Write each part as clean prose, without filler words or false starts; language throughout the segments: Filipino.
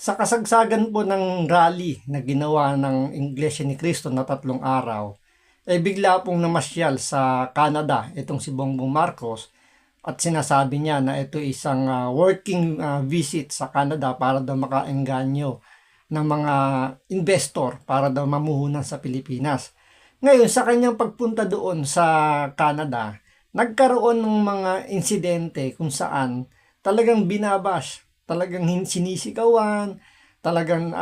Sa kasagsagan po ng rally na ginawa ng Iglesia ni Cristo na 3 araw, bigla pong namasyal sa Canada itong si Bongbong Marcos at sinasabi niya na ito isang working visit sa Canada para daw makaengganyo ng mga investor para daw mamuhunan sa Pilipinas. Ngayon, sa kanyang pagpunta doon sa Canada, nagkaroon ng mga insidente kung saan talagang binabash, talagang sinisigawan, talagang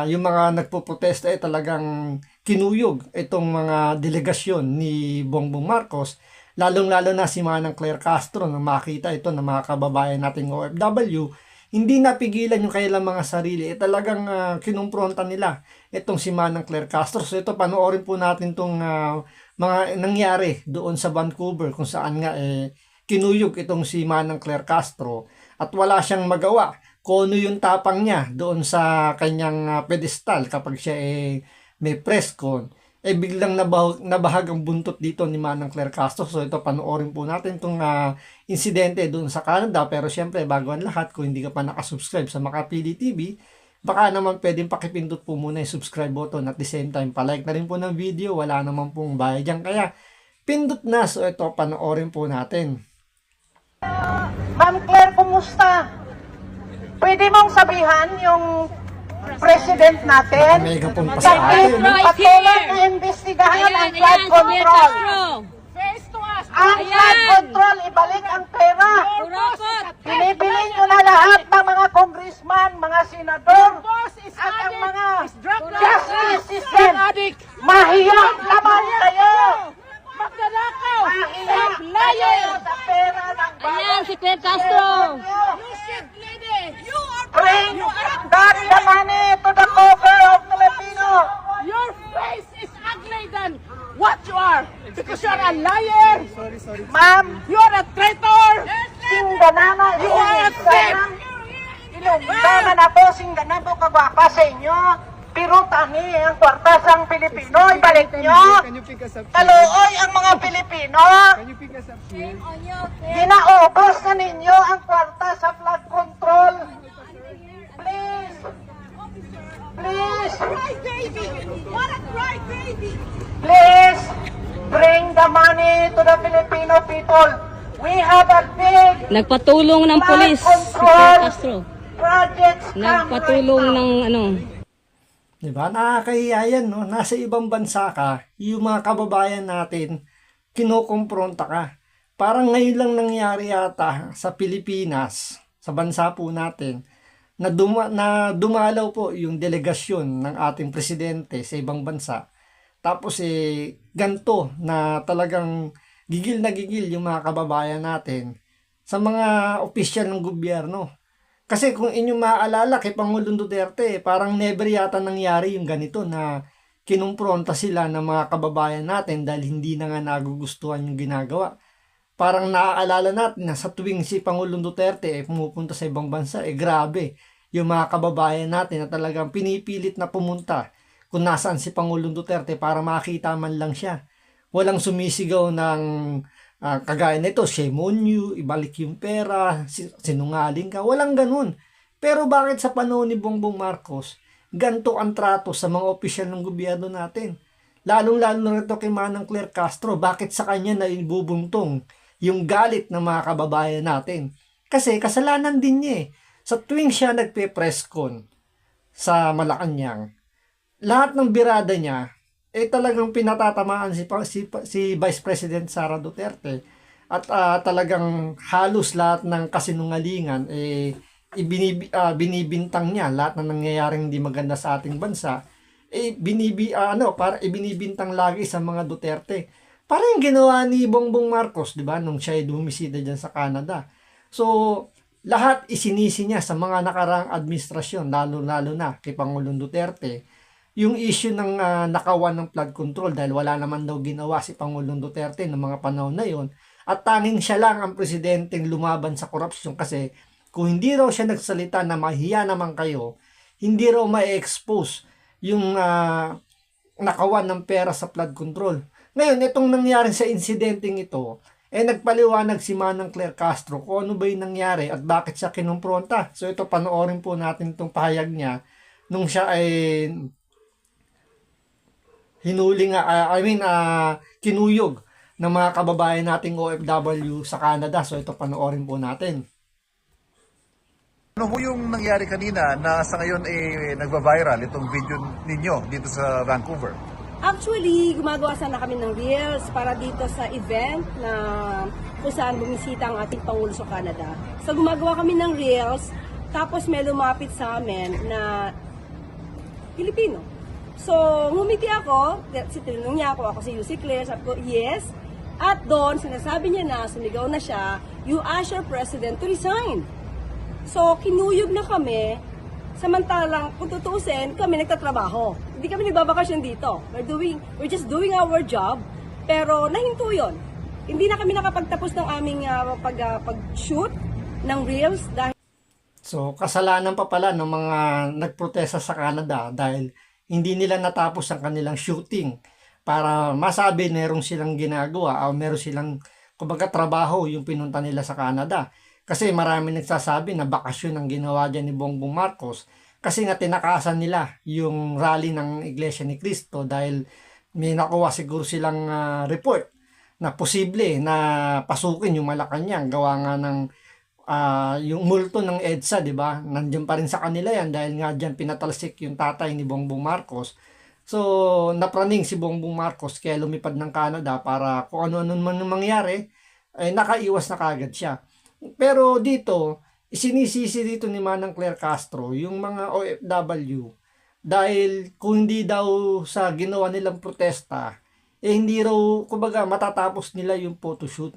yung mga nagpoprotesta talagang kinuyog itong mga delegasyon ni Bongbong Marcos, lalong-lalo na si Manang Claire Castro na makita ito ng mga kababayan nating OFW, hindi napigilan yung kailang mga sarili, talagang kinumpronta nila itong si Manang Claire Castro. So ito, panoorin po natin itong mga nangyari doon sa Vancouver kung saan nga kinuyog itong si Manang Claire Castro at wala siyang magawa kung ano yung tapang niya doon sa kanyang pedestal kapag siya may press con. Biglang nabahag ang buntot dito ni Manang Claire Castro. So ito, panoorin po natin itong insidente doon sa Canada. Pero syempre, bago ang lahat, kung hindi ka pa nakasubscribe sa Makapili TV, baka naman pwedeng pakipindot po muna yung subscribe button at the same time, palike na rin po ng video. Wala naman pong bayad dyan. Kaya, pindot na. So ito, panoorin po natin. Ma'am Claire, kumusta? Pwede mong sabihan yung president natin Mega pong pa sa atin. patuloy na imbestigahan ang flood control. Ang flood control, ibalik ang pera. Binibili nyo na lahat ng mga congressman, mga senador, at ang mga justice system. Mahiyang laman kayo. Mahiyang kayo sa pera ng Ayan, si Claire Castro. Bring back the money to the coffers of Filipino. Your face is ugly than what you are. Because you're a liar. Ma'am, You're a traitor. singganana, You are a thief. Tama na po, singganan po kagwapa sa inyo. Pero tani ang kwartas ang Pilipino, ibalik nyo. Kaluoy ang mga Pilipino. Ginaubos na ninyo ang kwarta sa flood control. Please. Please. Please. Bring the money to the Filipino people. We have a big Nagpatulong ng pulis si control Claire Castro. projects Nagpatulong ng ano. Diba? Nakakahiya yan, no? Nasa ibang bansa ka, yung mga kababayan natin, kinukumpronta ka. Parang ngayon lang nangyari yata sa Pilipinas, sa bansa po natin, na dumalaw po yung delegasyon ng ating presidente sa ibang bansa. Tapos ganto na talagang gigil na gigil yung mga kababayan natin sa mga opisyal ng gobyerno. Kasi kung inyong maaalala kay Pangulong Duterte, parang never yata nangyari yung ganito na kinumpronta sila ng mga kababayan natin dahil hindi na nga nagugustuhan yung ginagawa. Parang naaalala natin na sa tuwing si Pangulong Duterte pumupunta sa ibang bansa, grabe yung mga kababayan natin na talagang pinipilit na pumunta kung nasaan si Pangulong Duterte para makita man lang siya. Walang sumisigaw ng kagaya nito, shame on you, ibalik yung pera, sinungaling ka, walang ganun. Pero bakit sa panahon ni Bongbong Marcos, ganito ang trato sa mga opisyal ng gobyerno natin? Lalong-lalo na rito kay Manang Claire Castro, bakit sa kanya na ibubuntong yung galit ng mga kababayan natin? Kasi kasalanan din niya Sa tuwing siya nagpe-press con sa Malacanang, lahat ng birada niya, talagang pinatatamaan si Vice President Sara Duterte at talagang halos lahat ng kasinungalingan binibintang niya lahat ng nangyayaring hindi maganda sa ating bansa para ibinibintang lagi sa mga Duterte. Parang ginawa ni Bongbong Marcos, 'di ba, nung siya ay bumisita diyan sa Canada. So lahat isinisi niya sa mga nakaraang administrasyon, lalo na kay Pangulong Duterte, yung issue ng nakawan ng flood control dahil wala naman daw ginawa si Pangulong Duterte ng mga panahon na yon. At tanging siya lang ang presidenteng lumaban sa korupsyon kasi kung hindi raw siya nagsalita na mahiya naman kayo, hindi raw ma-expose yung nakawan ng pera sa flood control. Ngayon, itong nangyari sa insidenteng ito, Nagpaliwanag si Manang Claire Castro kung ano ba yung nangyari at bakit siya kinumpronta. So ito, panoorin po natin itong pahayag niya nung siya ay kinuyog ng mga kababayan nating OFW sa Canada. So ito, panoorin po natin. Ano ho yung nangyari kanina na sa ngayon nagva-viral itong video ninyo dito sa Vancouver? Actually, gumagawa sana kami ng reels para dito sa event na kung saan bumisita ang ating Pangulo sa Canada. So gumagawa kami ng reels, tapos may lumapit sa amin na Pilipino. So ngumiti ako, tinanong niya ako si Lucy Claire, sabi ko, yes. At doon, sinasabi niya na, sumigaw na siya, you ask your president to resign. So kinuyog na kami. Samantalang, kung tutuusin, kami nagtatrabaho. Hindi kami nagbabakasyon dito. We're just doing our job, pero nahinto yun. Hindi na kami nakapagtapos ng aming pag-shoot ng reels dahil So, kasalanan pa pala ng mga nagprotesta sa Canada dahil hindi nila natapos ang kanilang shooting para masabi meron silang ginagawa o meron silang, kumbaga, trabaho yung pinunta nila sa Canada. Kasi marami nagsasabi na bakasyon ang ginawa dyan ni Bongbong Marcos kasi nga tinakasan nila yung rally ng Iglesia ni Cristo dahil may nakuha siguro silang report na posible na pasukin yung Malacanang gawa nga ng yung multo ng EDSA, di ba? Nandiyan pa rin sa kanila yan dahil nga dyan pinatalsik yung tatay ni Bongbong Marcos. So, napraning si Bongbong Marcos kaya lumipad ng Canada para kung ano-ano man mangyari, ay nakaiwas na kagad siya. Pero dito, isinisisi dito ni Manang Claire Castro yung mga OFW dahil kung hindi daw sa ginawa nilang protesta, hindi raw, kumbaga, matatapos nila yung photoshoot.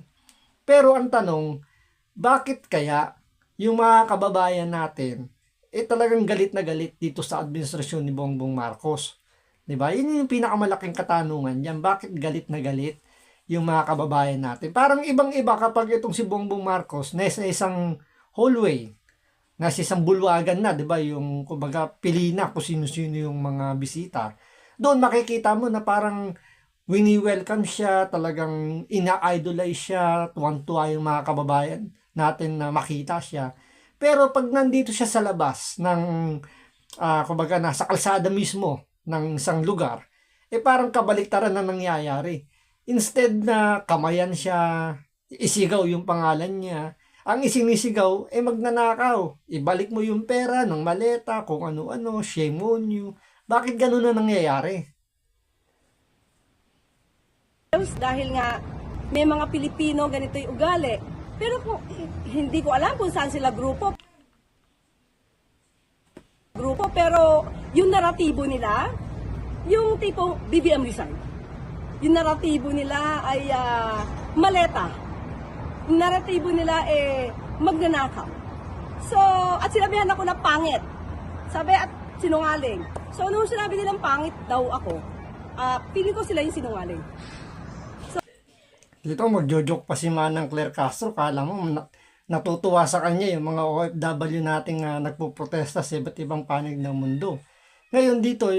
Pero ang tanong, bakit kaya yung mga kababayan natin talagang galit na galit dito sa administrasyon ni Bongbong Marcos? 'Di ba? Yun yung pinakamalaking katanungan diyan. Bakit galit na galit yung mga kababayan natin? Parang ibang-iba kapag itong si Bongbong Marcos nasa isang hallway, nasa isang bulwagan na, 'di ba? Yung kumbaga pili na kung sino-sino yung mga bisita. Doon makikita mo na parang wini-welcome siya, talagang ina-idolize siya, tuwang-tuwa yung mga kababayan natin na makita siya. Pero pag nandito siya sa labas ng kumbaga nasa kalsada mismo ng isang lugar, parang kabaliktaran na nangyayari. Instead na kamayan siya, isigaw yung pangalan niya, ang isinisigaw, magnanakaw. Ibalik mo yung pera ng maleta, kung ano-ano, shame on you. Bakit ganun na nangyayari? dahil nga may mga Pilipino ganito yung ugali. Pero kung, hindi ko alam kung saan sila grupo, pero yung naratibo nila, yung tipong BBM resign. Yung naratibo nila ay maleta. Yung naratibo nila magnanakaw. So, at sinabihan ako na pangit. Sabi at sinungaling. So, nung sinabi nilang pangit daw ako, feeling ko sila yung sinungaling. Dito magjojoke pa si Manang Claire Castro, kala mo natutuwa sa kanya yung mga OFW nating nagpoprotesta sa iba't ibang panig ng mundo. Ngayon dito,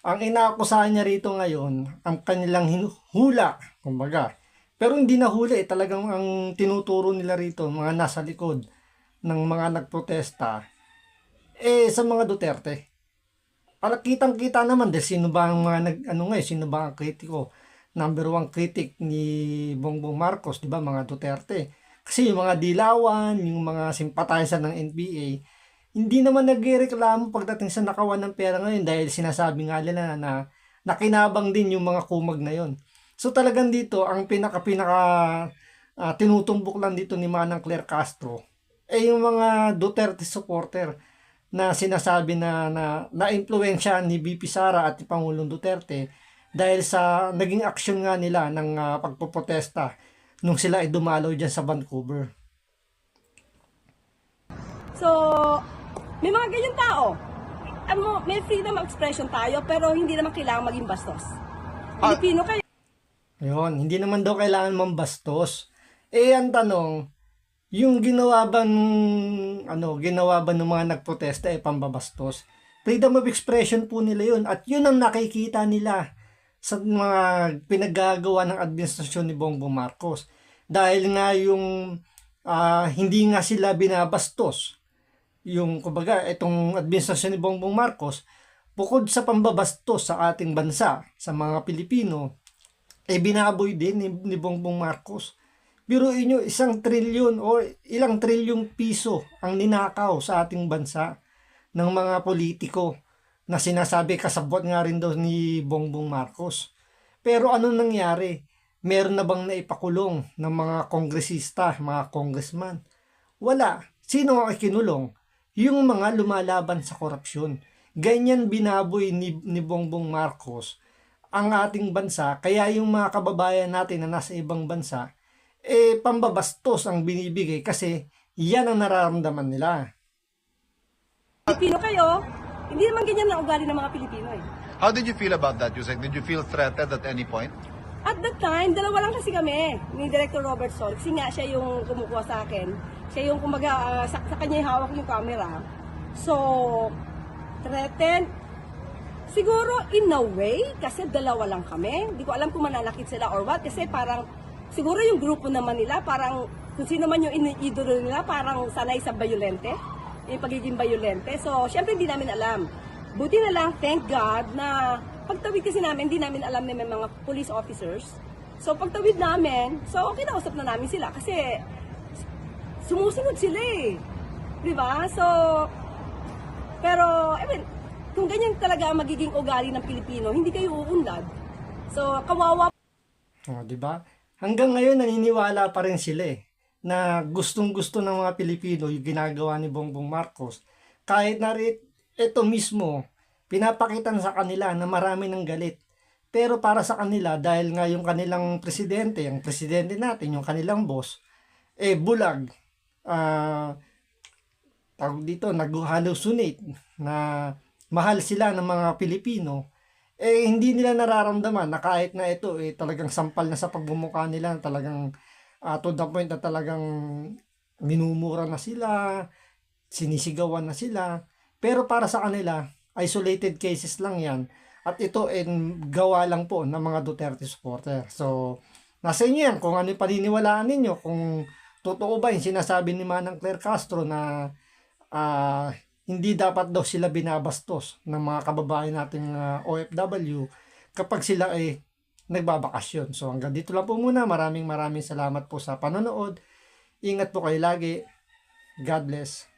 ang inaakusahan niya rito ngayon, ang kanilang hula, kumbaga. Pero hindi na huli, talagang ang tinuturo nila rito, mga nasa likod ng mga nagprotesta, sa mga Duterte. Para kitang-kita naman dahil sino ba ang mga sino ba ang kritiko? Number 1 critic ni Bongbong Marcos, di ba, mga Duterte. Kasi yung mga dilawan, yung mga sympathizer ng NPA, hindi naman nagreklamo pagdating sa nakawan ng pera ngayon dahil sinasabi nga nila na nakinabang din yung mga kumag na yon. So talagang dito, ang pinaka tinutumbok lang dito ni Manang Claire Castro yung mga Duterte supporter na sinasabi na impluwensya ni BP Sara at ni Pangulong Duterte dahil sa naging aksyon nga nila ng pagpoprotesta nung sila ay dumalaw dyan sa Vancouver. So, may mga ganyan tao. May freedom of expression tayo, pero hindi naman kailangan maging bastos. Pilipino kayo. Ayun, hindi naman daw kailangan mambastos. Ang tanong, yung ginawa ba ng mga nagprotesta pambabastos? Freedom of expression po nila yun. At yun ang nakikita nila sa mga pinagagawa ng administrasyon ni Bongbong Marcos. Dahil nga yung hindi nga sila binabastos. Yung kumbaga itong administrasyon ni Bongbong Marcos, bukod sa pambabastos sa ating bansa, sa mga Pilipino, binaboy din ni Bongbong Marcos. Biruin nyo, 1 trilyon o ilang trilyong piso ang ninakaw sa ating bansa ng mga politiko na sinasabi kasabot nga rin daw ni Bongbong Marcos. Pero anong nangyari? Meron na bang naipakulong ng mga kongresista, mga congressman? Wala. Sino ang ikinulong? Yung mga lumalaban sa korupsyon. Ganyan binaboy ni Bongbong Marcos ang ating bansa. Kaya yung mga kababayan natin na nasa ibang bansa, pambabastos ang binibigay kasi yan ang nararamdaman nila. Pilipino kayo, hindi naman ganyan na ugali ng mga Pilipino eh. How did you feel about that, Yusek? Did you feel threatened at any point? At that time, dalawa lang kasi kami ni Director Robert Sol. Kasi nga siya yung kumukuha sa akin. Siya yung kumbaga, sa kanya yung hawak yung camera. So, threatened. Siguro in a way, kasi dalawa lang kami. Hindi ko alam kung mananakit sila or what. Kasi parang, siguro yung grupo naman nila, parang kung sino man yung idolo nila, parang sanay sa bayolente. Yung pagiging bayolente. So, syempre hindi namin alam. Buti na lang, thank God, na pagtawid kasi namin, hindi namin alam na may mga police officers. So, pagtawid namin, so, kinausap na namin sila kasi sumusunod sila eh. Diba? So, pero, I mean, kung ganyan talaga ang magiging ugali ng Pilipino, hindi kayo uunlad. So, kawawa. Di ba? Hanggang ngayon naniniwala pa rin sila na gustong-gusto ng mga Pilipino yung ginagawa ni Bongbong Marcos. Kahit na ito mismo, pinapakitan sa kanila na marami ng galit. Pero para sa kanila, dahil nga yung kanilang presidente, yung presidente natin, yung kanilang boss, bulag. Tawag dito, nag-hallucinate na mahal sila ng mga Pilipino. Hindi nila nararamdaman na kahit na ito, talagang sampal na sa pagbumuka nila, talagang to the point na talagang minumura na sila, sinisigawan na sila. Pero para sa kanila, isolated cases lang yan. At ito gawa lang po ng mga Duterte supporter. So, nasa inyo yan kung ano yung paniniwalaan ninyo. Kung totoo ba yung sinasabi ni Manang Claire Castro na hindi dapat daw sila binabastos ng mga kababayan nating OFW kapag sila nagbabakasyon. So, hanggang dito lang po muna. Maraming salamat po sa panonood. Ingat po kayo lagi. God bless.